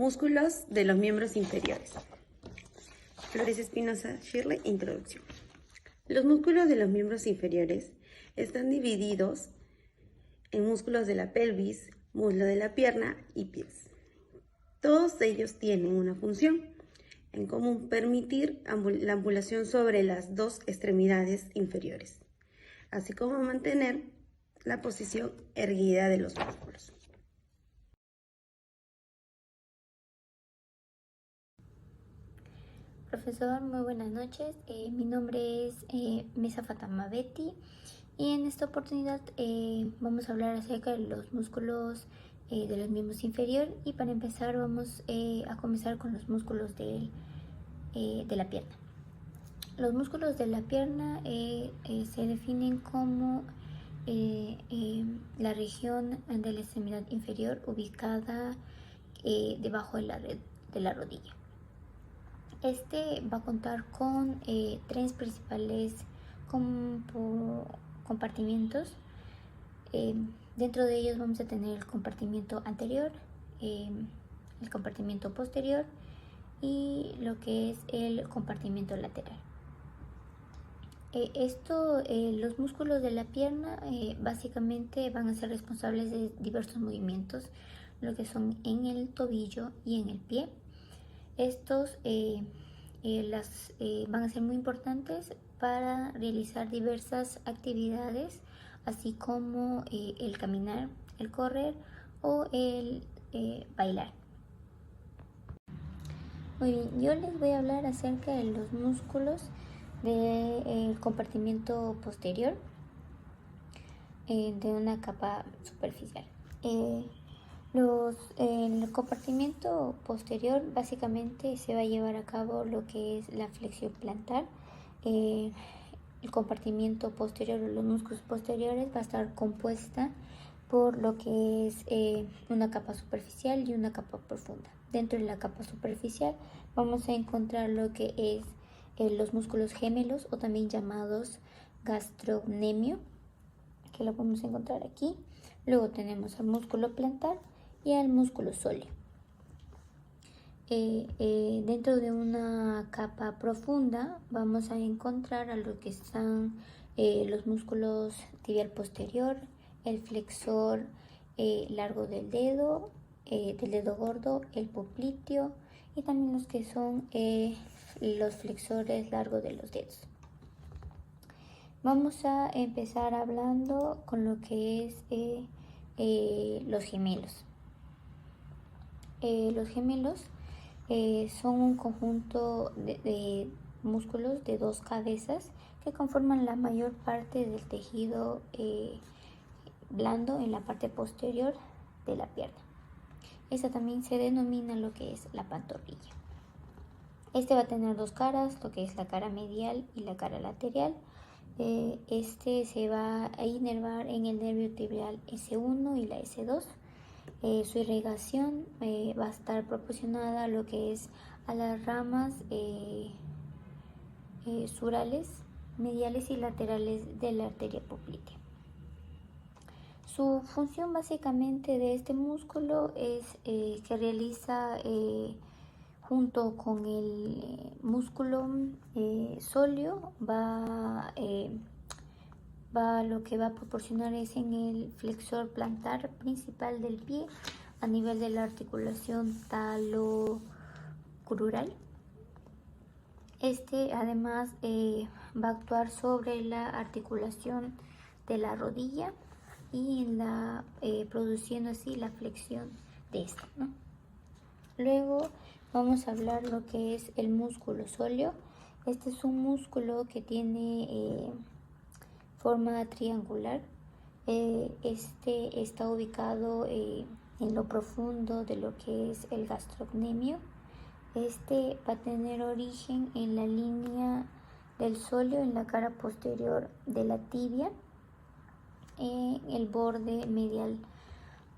Músculos de los miembros inferiores. Flores Espinosa, Shirley, introducción. Los músculos de los miembros inferiores están divididos en músculos de la pelvis, muslo de la pierna y pies. Todos ellos tienen una función en común: permitir la ambulación sobre las dos extremidades inferiores, así como mantener la posición erguida de los músculos. Profesor, muy buenas noches. Mi nombre es Mesa Fatama Betty y en esta oportunidad vamos a hablar acerca de los músculos de los miembros inferiores, y para empezar vamos a comenzar con los músculos de la pierna. Los músculos de la pierna se definen como la región de la extremidad inferior ubicada debajo de la rodilla. Este va a contar con tres principales compartimientos. Dentro de ellos vamos a tener el compartimento anterior, el compartimento posterior y lo que es el compartimento lateral. Los músculos de la pierna básicamente van a ser responsables de diversos movimientos, lo que son en el tobillo y en el pie. Estos van a ser muy importantes para realizar diversas actividades, así como el caminar, el correr o el bailar. Muy bien, yo les voy a hablar acerca de los músculos del compartimento posterior de una capa superficial. En el compartimento posterior básicamente se va a llevar a cabo lo que es la flexión plantar. El compartimento posterior o los músculos posteriores va a estar compuesta por lo que es una capa superficial y una capa profunda. Dentro de la capa superficial vamos a encontrar lo que es los músculos gemelos, o también llamados gastrocnemio, que lo podemos encontrar aquí. Luego tenemos al músculo plantar y al músculo sóleo. Dentro de una capa profunda vamos a encontrar a lo que están los músculos tibial posterior, el flexor largo del dedo gordo, el popliteo, y también los que son los flexores largos de los dedos. Vamos a empezar hablando con lo que es los gemelos. Los gemelos son un conjunto de músculos de dos cabezas que conforman la mayor parte del tejido blando en la parte posterior de la pierna. Esta también se denomina lo que es la pantorrilla. Este va a tener dos caras, lo que es la cara medial y la cara lateral. Este se va a inervar en el nervio tibial S1 y la S2. Su irrigación va a estar proporcionada a lo que es a las ramas surales, mediales y laterales de la arteria poplitea. Su función básicamente de este músculo es que realiza junto con el músculo sóleo, lo que va a proporcionar es en el flexor plantar principal del pie, a nivel de la articulación talocrural. Este además va a actuar sobre la articulación de la rodilla y produciendo así la flexión de esta, ¿no? Luego vamos a hablar lo que es el músculo sóleo. Este es un músculo que tiene forma triangular. Este está ubicado en lo profundo de lo que es el gastrocnemio. Este va a tener origen en la línea del sóleo, en la cara posterior de la tibia, en el borde medial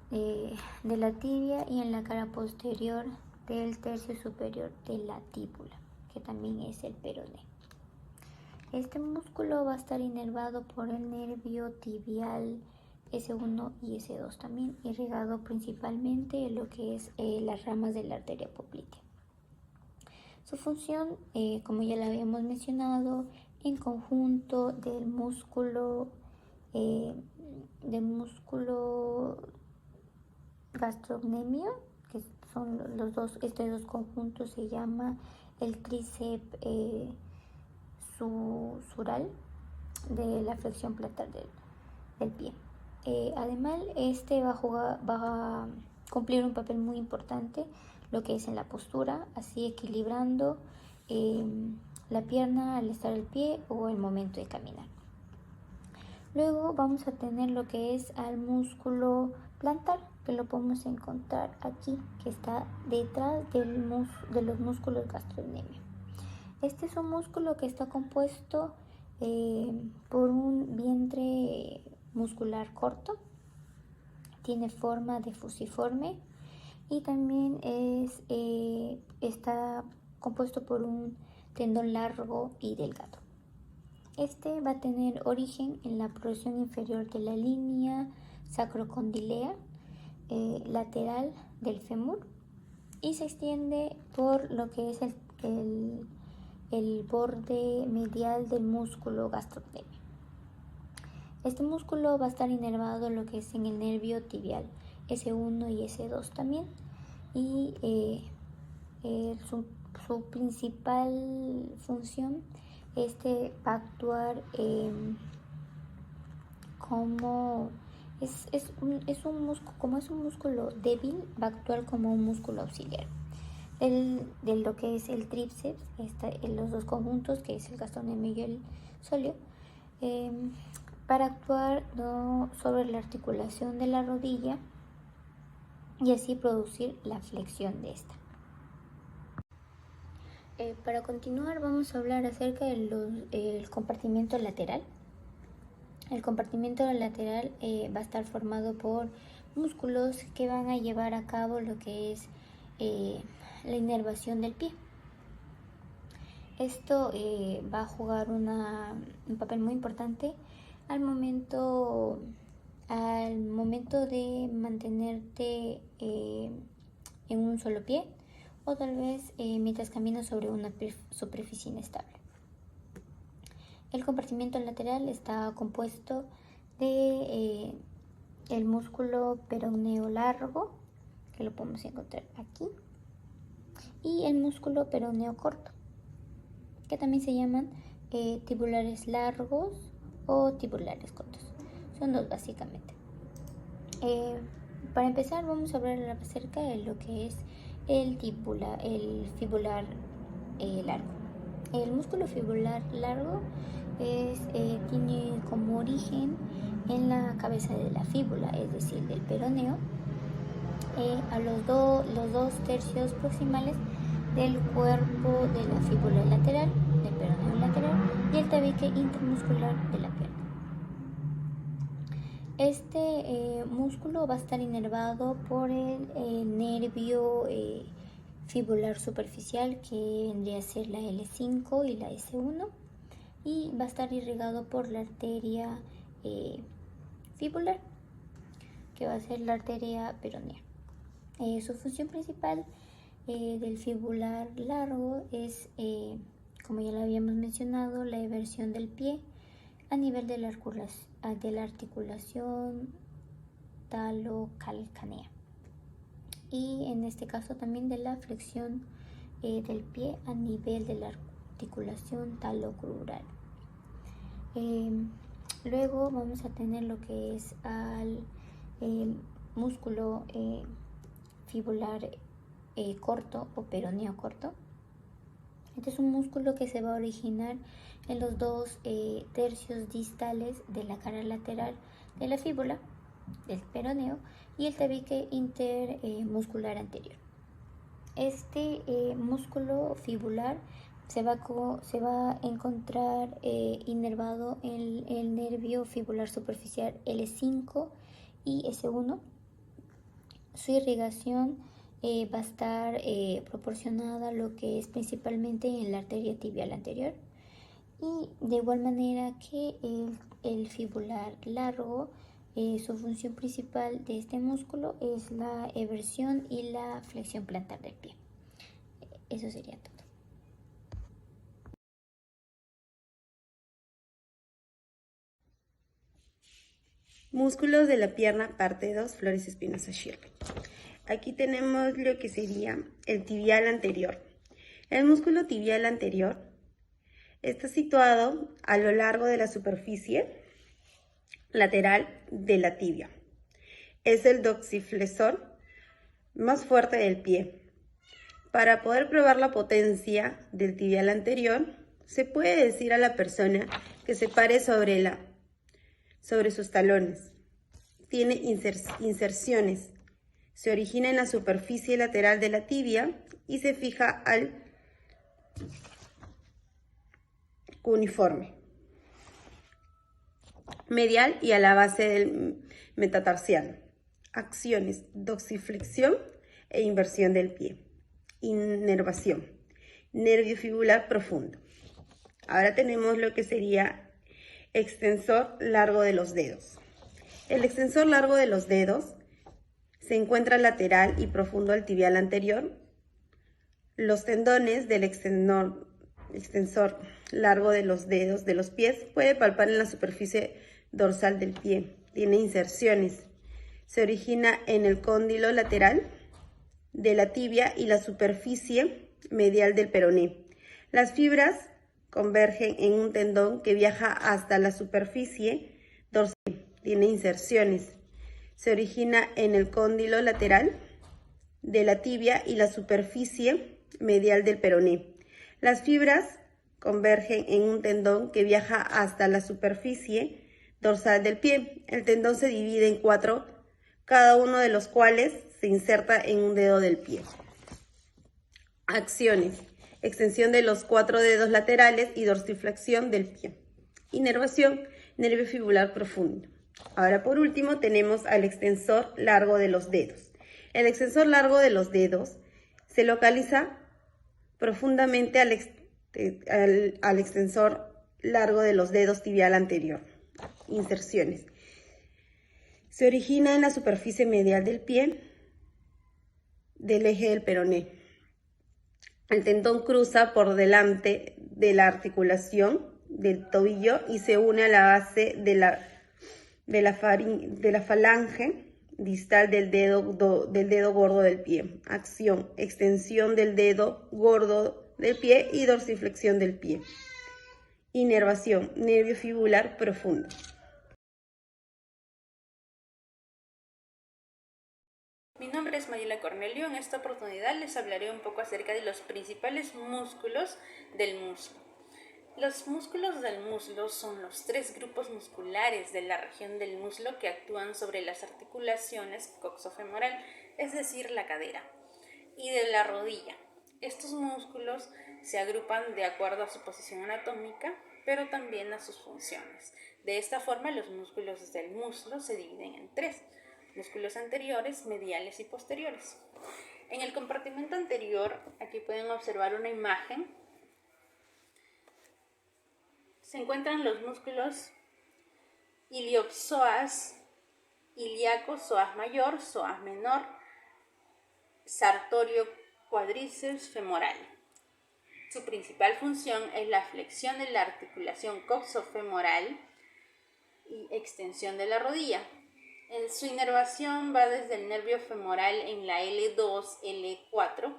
de la tibia y en la cara posterior del tercio superior de la tíbula, que también es el peroné. Este músculo va a estar inervado por el nervio tibial S1 y S2 también, irrigado principalmente en lo que es las ramas de la arteria poplitea. Su función, como ya la habíamos mencionado, en conjunto del músculo gastrocnemio, que son estos dos conjuntos, se llama el tríceps sural de la flexión plantar del pie. Además, va a cumplir un papel muy importante, lo que es en la postura, así equilibrando la pierna al estar el pie o el momento de caminar. Luego vamos a tener lo que es al músculo plantar, que lo podemos encontrar aquí, que está detrás de los músculos gastrocnemio. Este es un músculo que está compuesto por un vientre muscular corto, tiene forma de fusiforme y también está compuesto por un tendón largo y delgado. Este va a tener origen en la porción inferior de la línea sacrocondilea lateral del fémur y se extiende por lo que es el borde medial del músculo gastrocnemio. Este músculo va a estar inervado lo que es en el nervio tibial S1 y S2 también, y su principal función va a actuar como es un músculo débil, va a actuar como un músculo auxiliar de lo que es el tríceps, en los dos conjuntos, que es el gastrocnemio y el sóleo, para actuar sobre la articulación de la rodilla y así producir la flexión de esta. Para continuar vamos a hablar acerca del compartimento lateral. El compartimento lateral va a estar formado por músculos que van a llevar a cabo lo que es la inervación del pie. Esto va a jugar un papel muy importante al momento de mantenerte en un solo pie o tal vez mientras caminas sobre una superficie inestable. El compartimento lateral está compuesto de el músculo peroneo largo, que lo podemos encontrar aquí, y el músculo peroneo corto, que también se llaman tibulares largos o tibulares cortos. Son dos básicamente. Para empezar vamos a hablar acerca de lo que es el fibular largo. El músculo fibular largo tiene como origen en la cabeza de la fíbula, es decir, del peroneo, a los dos tercios proximales del cuerpo de la fíbula lateral, del peroneo lateral, y el tabique intermuscular de la pierna. Este músculo va a estar inervado por el nervio fibular superficial, que vendría a ser la L5 y la S1, y va a estar irrigado por la arteria fibular, que va a ser la arteria peronea. Su función principal del fibular largo es, como ya lo habíamos mencionado, la eversión del pie a nivel de la articulación talocalcánea, y en este caso también de la flexión del pie a nivel de la articulación talocrural. Luego vamos a tener lo que es al músculo fibular corto o peroneo corto. Este es un músculo que se va a originar en los dos tercios distales de la cara lateral de la fíbula del peroneo y el tabique intermuscular anterior. Este músculo fibular se va a encontrar inervado en el nervio fibular superficial L5 y S1. Su irrigación va a estar proporcionada a lo que es principalmente en la arteria tibial anterior, y de igual manera que el fibular largo Su función principal de este músculo es la eversión y la flexión plantar del pie. Eso sería todo. Músculos de la pierna, parte 2, Flores Espinosa Shirley. Aquí tenemos lo que sería el tibial anterior. El músculo tibial anterior está situado a lo largo de la superficie lateral de la tibia. Es el dorsiflexor más fuerte del pie. Para poder probar la potencia del tibial anterior, se puede decir a la persona que se pare sobre sus talones. Tiene inserciones. Se origina en la superficie lateral de la tibia y se fija al cuneiforme medial y a la base del metatarsiano. Acciones: dorsiflexión e inversión del pie. Inervación: nervio fibular profundo. Ahora tenemos lo que sería extensor largo de los dedos. El extensor largo de los dedos se encuentra lateral y profundo al tibial anterior. Los tendones del extensor largo de los dedos de los pies puede palpar en la superficie dorsal del pie. Tiene inserciones. Se origina en el cóndilo lateral de la tibia y la superficie medial del peroné. Las fibras convergen en un tendón que viaja hasta la superficie dorsal. Tiene inserciones. Se origina en el cóndilo lateral de la tibia y la superficie medial del peroné. Las fibras convergen en un tendón que viaja hasta la superficie dorsal del pie. El tendón se divide en 4, cada uno de los cuales se inserta en un dedo del pie. Acciones: extensión de los 4 dedos laterales y dorsiflexión del pie. Inervación: nervio fibular profundo. Ahora, por último, tenemos al extensor largo de los dedos. El extensor largo de los dedos se localiza profundamente al extensor largo de los dedos tibial anterior. Inserciones: se origina en la superficie medial del pie del eje del peroné. El tendón cruza por delante de la articulación del tobillo y se une a la base de la falange distal del dedo gordo del pie. Acción: extensión del dedo gordo del pie y dorsiflexión del pie. Inervación: nervio fibular profundo. Mi nombre es Mayela Cornelio. En esta oportunidad les hablaré un poco acerca de los principales músculos del muslo. Los músculos del muslo son los 3 grupos musculares de la región del muslo que actúan sobre las articulaciones coxofemoral, es decir, la cadera, y de la rodilla. Estos músculos se agrupan de acuerdo a su posición anatómica, pero también a sus funciones. De esta forma, los músculos del muslo se dividen en 3. Músculos anteriores, mediales y posteriores. En el compartimento anterior, aquí pueden observar una imagen. Se encuentran los músculos iliopsoas, ilíaco, psoas mayor, psoas menor, sartorio, cuádriceps femoral. Su principal función es la flexión de la articulación coxofemoral y extensión de la rodilla. Su inervación va desde el nervio femoral en la L2, L4.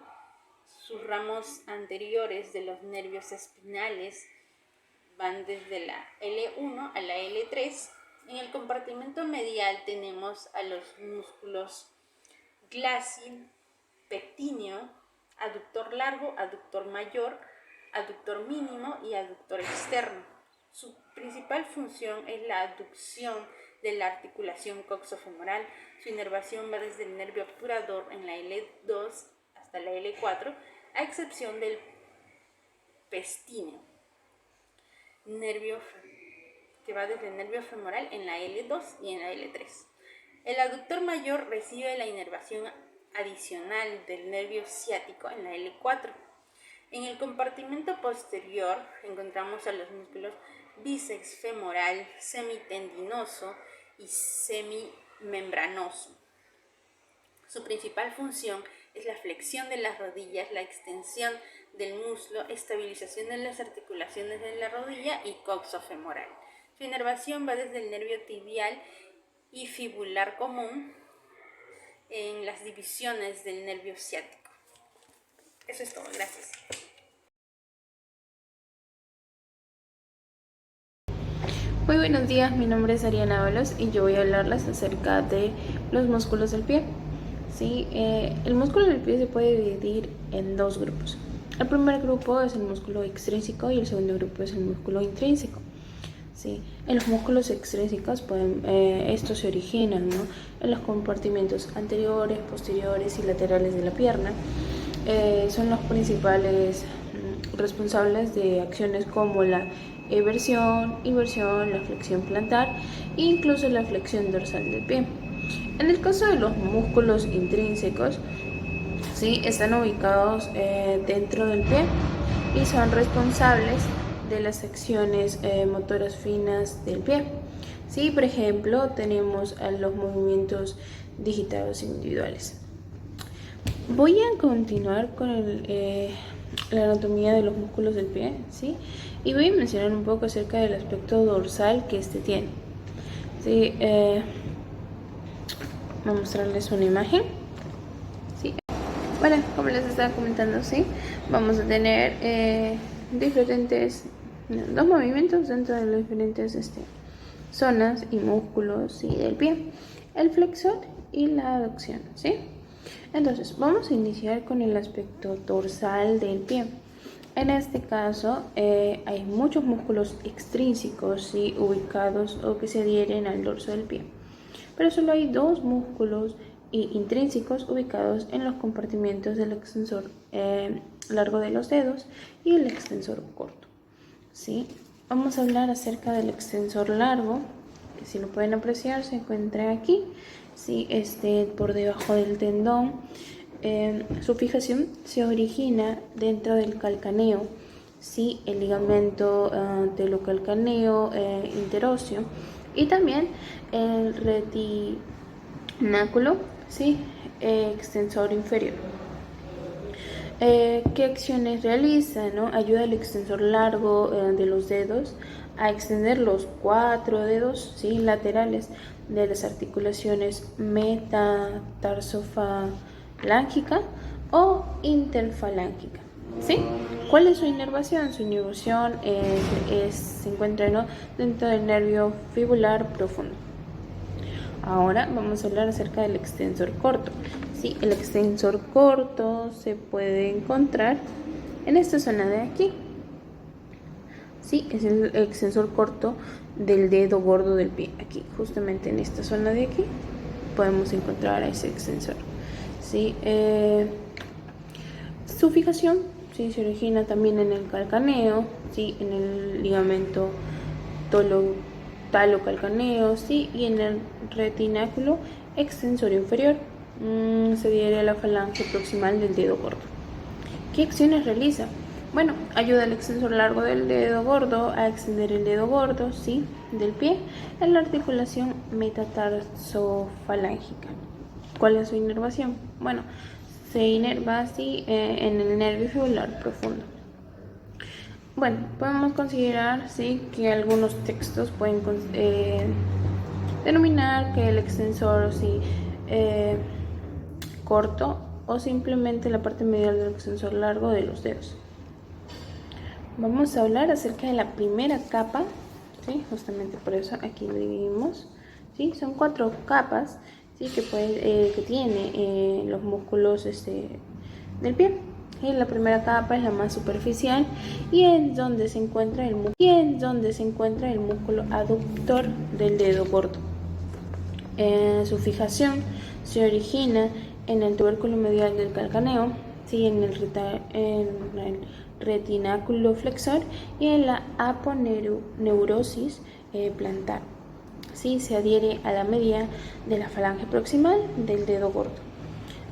Sus ramos anteriores de los nervios espinales van desde la L1 a la L3. En el compartimento medial tenemos a los músculos glácil, pectíneo, aductor largo, aductor mayor, aductor mínimo y aductor externo. Su principal función es la aducción de la articulación coxofemoral. Su inervación va desde el nervio obturador en la L2 hasta la L4, a excepción del pectíneo, nervio que va desde el nervio femoral en la L2 y en la L3. El aductor mayor recibe la inervación adicional del nervio ciático en la L4. En el compartimento posterior encontramos a los músculos bíceps femoral, semitendinoso y semimembranoso. Su principal función es la flexión de las rodillas, la extensión del muslo, estabilización de las articulaciones de la rodilla y coxofemoral. Su inervación va desde el nervio tibial y fibular común en las divisiones del nervio ciático. Eso es todo, gracias. Muy buenos días, mi nombre es Ariana Ábalos y yo voy a hablarles acerca de los músculos del pie. ¿Sí? El músculo del pie se puede dividir en dos grupos. El primer grupo es el músculo extrínseco y el segundo grupo es el músculo intrínseco. ¿Sí? En los músculos extrínsecos estos se originan, ¿no?, en los compartimentos anteriores, posteriores y laterales de la pierna. Son los principales responsables de acciones como la eversión, inversión, la flexión plantar e incluso la flexión dorsal del pie. En el caso de los músculos intrínsecos, ¿sí?, están ubicados dentro del pie y son responsables de las acciones motoras finas del pie. Sí, por ejemplo, tenemos a los movimientos digitados individuales. Voy a continuar con la anatomía de los músculos del pie, ¿sí? Y voy a mencionar un poco acerca del aspecto dorsal que este tiene. ¿Sí? Voy a mostrarles una imagen. ¿Sí? Bueno, como les estaba comentando, ¿sí?, vamos a tener diferentes dos movimientos dentro de las diferentes zonas y músculos, ¿sí?, del pie: el flexor y la aducción, ¿sí? Entonces, vamos a iniciar con el aspecto dorsal del pie. En este caso, hay muchos músculos extrínsecos, ¿sí?, ubicados o que se adhieren al dorso del pie, pero solo hay dos músculos intrínsecos ubicados en los compartimentos del extensor largo de los dedos y el extensor corto. ¿Sí? Vamos a hablar acerca del extensor largo, que si lo pueden apreciar se encuentra aquí, ¿sí?, por debajo del tendón. Su fijación se origina dentro del calcaneo, ¿sí?, el ligamento telocalcaneo interóseo y también el retináculo, ¿sí?, extensor inferior. ¿Qué acciones realiza? ¿No? Ayuda al extensor largo de los dedos a extender los 4 dedos, ¿sí?, laterales de las articulaciones metatarsofalangica o interfalángica. ¿Sí? ¿Cuál es su inervación? Su inervación se encuentra, ¿no?, dentro del nervio fibular profundo. Ahora vamos a hablar acerca del extensor corto. Sí, el extensor corto se puede encontrar en esta zona de aquí. Sí, es el extensor corto del dedo gordo del pie. Aquí, justamente en esta zona de aquí, podemos encontrar a ese extensor. Sí, su fijación, sí, se origina también en el calcaneo, sí, en el ligamento talocalcaneo, sí, y en el retináculo extensor inferior. Se adhiere a la falange proximal del dedo gordo. ¿Qué acciones realiza? Bueno, ayuda al extensor largo del dedo gordo a extender el dedo gordo, ¿sí?, del pie en la articulación metatarsofalangica. ¿Cuál es su inervación? Bueno, se inerva, ¿sí?, en el nervio fibular profundo. Bueno, podemos considerar, ¿sí?, que algunos textos pueden denominar que el extensor, ¿sí?, corto o simplemente la parte medial del extensor largo de los dedos. Vamos a hablar acerca de la primera capa, ¿sí?, justamente por eso aquí lo dividimos, ¿sí? Son 4 capas, ¿sí?, que tiene los músculos del pie. Y la primera capa es la más superficial y es donde se encuentra el músculo aductor del dedo gordo. Su fijación se origina en el tubérculo medial del calcaneo, ¿sí?, en el retináculo flexor y en la aponeurosis plantar. ¿Sí? Se adhiere a la media de la falange proximal del dedo gordo.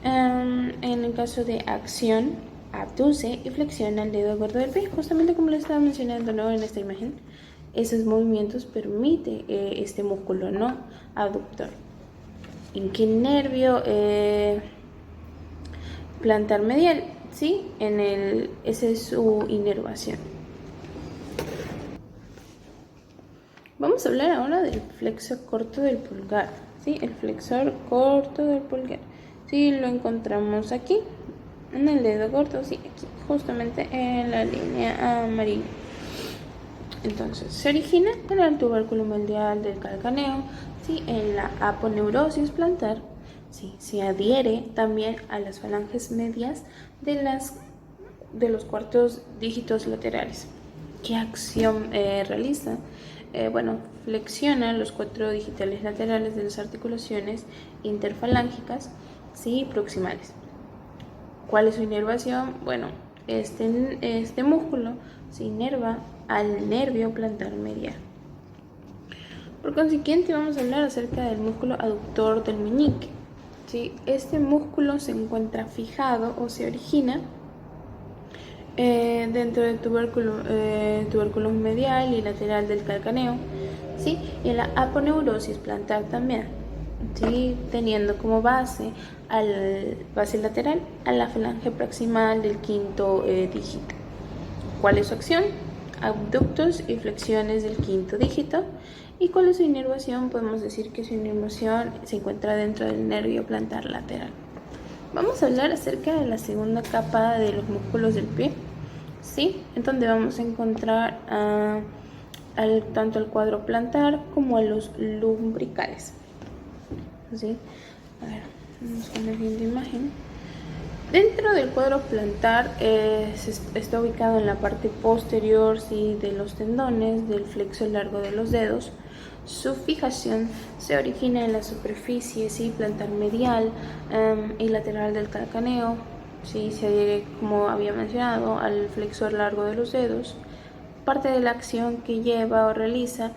En el caso de acción, abduce y flexiona el dedo gordo del pie, justamente como les estaba mencionando, ¿no?, en esta imagen. esos movimientos permite este músculo no aductor. ¿En qué nervio? Plantar medial, ¿sí? Esa es su inervación. Vamos a hablar ahora del flexor corto del pulgar, ¿sí? El flexor corto del pulgar. Sí, lo encontramos aquí, en el dedo gordo, sí, aquí, justamente en la línea amarilla. Entonces, se origina en el tubérculo medial del calcáneo, ¿sí? En la aponeurosis plantar, ¿sí? Se adhiere también a las falanges medias de los cuartos dígitos laterales. ¿Qué acción realiza? Bueno, flexiona los cuatro digitales laterales de las articulaciones interfalángicas, ¿sí? Proximales. ¿Cuál es su inervación? Bueno, este músculo se inerva al nervio plantar medial. Por consiguiente, vamos a hablar acerca del músculo aductor del meñique, ¿sí? Este músculo se encuentra fijado o se origina dentro del tubérculo medial y lateral del calcáneo, ¿sí? Y en la aponeurosis plantar también, ¿sí? Teniendo como base lateral a la falange proximal del quinto dígito. ¿Cuál es su acción? Abductos y flexiones del quinto dígito. ¿Y cuál es su inervación? Podemos decir que su inervación se encuentra dentro del nervio plantar lateral. Vamos a hablar acerca de la segunda capa de los músculos del pie, ¿sí? En donde vamos a encontrar tanto al cuadro plantar como a los lumbricales, ¿sí? A ver, vamos con la siguiente imagen. Dentro del cuadro plantar está ubicado en la parte posterior, ¿sí? De los tendones del flexo largo de los dedos. Su fijación se origina en la superficie, ¿sí? Plantar medial y lateral del calcáneo, ¿sí? Se adhiere, como había mencionado, al flexor largo de los dedos. Parte de la acción que lleva o realiza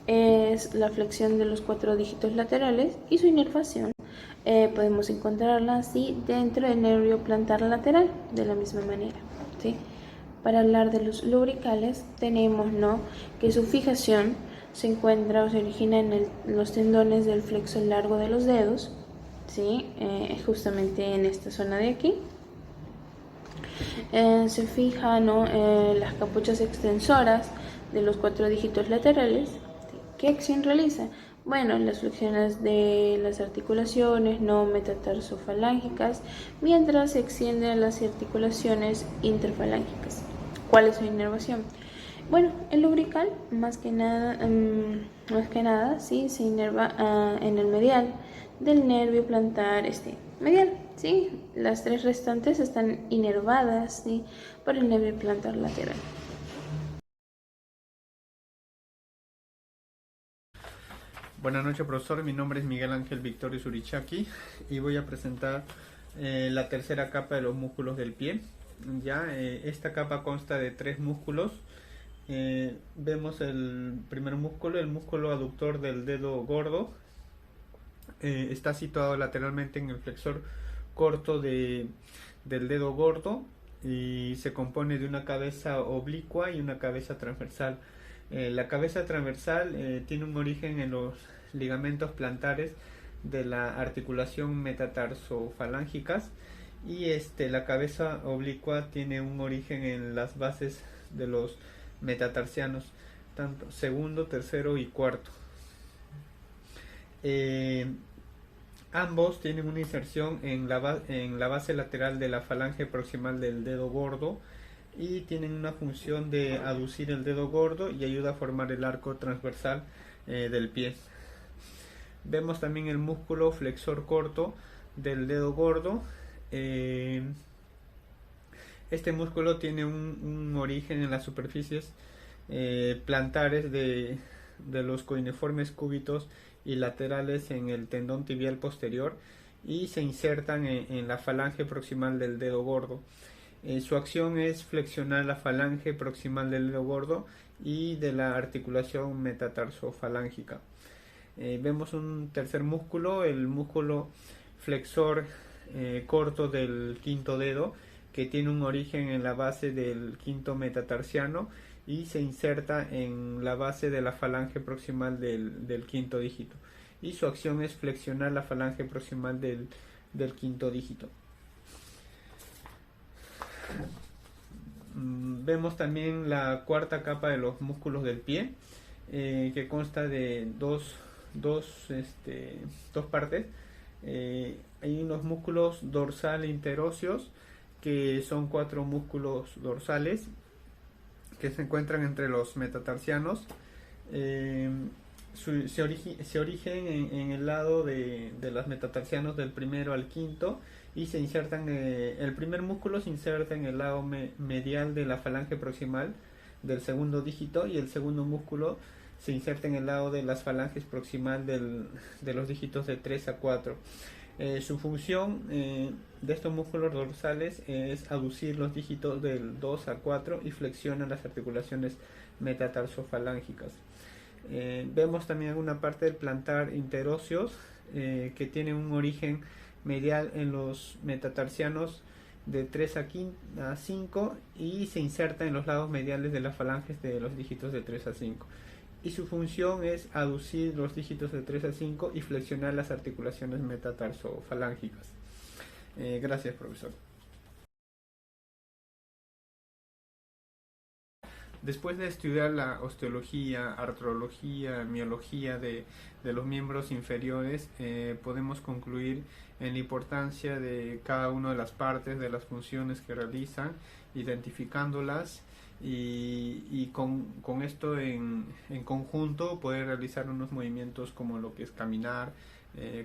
es la flexión de los cuatro dígitos laterales y su inervación. Podemos encontrarla así dentro del nervio plantar lateral de la misma manera, ¿sí? Para hablar de los lumbricales tenemos, ¿no?, que su fijación se encuentra o se origina en los tendones del flexo largo de los dedos, ¿sí? Justamente en esta zona de aquí. Se fija, ¿no?, las capuchas extensoras de los cuatro dígitos laterales. ¿Qué acción realiza? Bueno, las flexiones de las articulaciones no metatarsofalancas, mientras se extienden las articulaciones interfalángicas. ¿Cuál es su inervación? Bueno, el lumbrical más que nada, ¿sí? Se inerva en el medial del nervio plantar medial, ¿sí? Las tres restantes están inervadas, ¿sí?, por el nervio plantar lateral. Buenas noches, profesor. Mi nombre es Miguel Ángel Victorio Surichaki y voy a presentar la tercera capa de los músculos del pie. Esta capa consta de tres músculos. Vemos el primer músculo, el músculo aductor del dedo gordo. Está situado lateralmente en el flexor corto del dedo gordo y se compone de una cabeza oblicua y una cabeza transversal. La cabeza transversal tiene un origen en los ligamentos plantares de la articulación metatarsofalángicas y la cabeza oblicua tiene un origen en las bases de los metatarsianos, tanto segundo, tercero y cuarto. Ambos tienen una inserción en la base lateral de la falange proximal del dedo gordo y tienen una función de aducir el dedo gordo y ayuda a formar el arco transversal del pie. Vemos también el músculo flexor corto del dedo gordo. Este músculo tiene un origen en las superficies plantares de los coineformes cúbitos y laterales en el tendón tibial posterior y se insertan en la falange proximal del dedo gordo. Su acción es flexionar la falange proximal del dedo gordo y de la articulación metatarsofalángica. Vemos un tercer músculo, el músculo flexor corto del quinto dedo, que tiene un origen en la base del quinto metatarsiano y se inserta en la base de la falange proximal del quinto dígito. Y su acción es flexionar la falange proximal del quinto dígito. Vemos también la cuarta capa de los músculos del pie, que consta de dos partes. Hay unos músculos dorsal e interóseos, que son 4 músculos dorsales que se encuentran entre los metatarsianos. Se origen en el lado de los metatarsianos del primero al quinto, y se insertan, el primer músculo se inserta en el lado medial de la falange proximal del segundo dígito, y el segundo músculo se inserta en el lado de las falanges proximal de los dígitos de 3 a 4. Su función de estos músculos dorsales es aducir los dígitos del 2 a 4 y flexiona las articulaciones metatarsofalángicas. Vemos también una parte del plantar interóseos, que tiene un origen medial en los metatarsianos de 3 a 5 y se inserta en los lados mediales de las falanges de los dígitos de 3 a 5. Y su función es aducir los dígitos de 3 a 5 y flexionar las articulaciones metatarsofalángicas. Gracias, profesor. Después de estudiar la osteología, artrología, miología de los miembros inferiores, podemos concluir en la importancia de cada una de las partes, de las funciones que realizan, identificándolas, y con esto en conjunto poder realizar unos movimientos como lo que es caminar,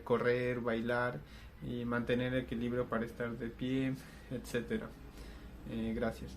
correr, bailar y mantener el equilibrio para estar de pie, etcétera. Gracias.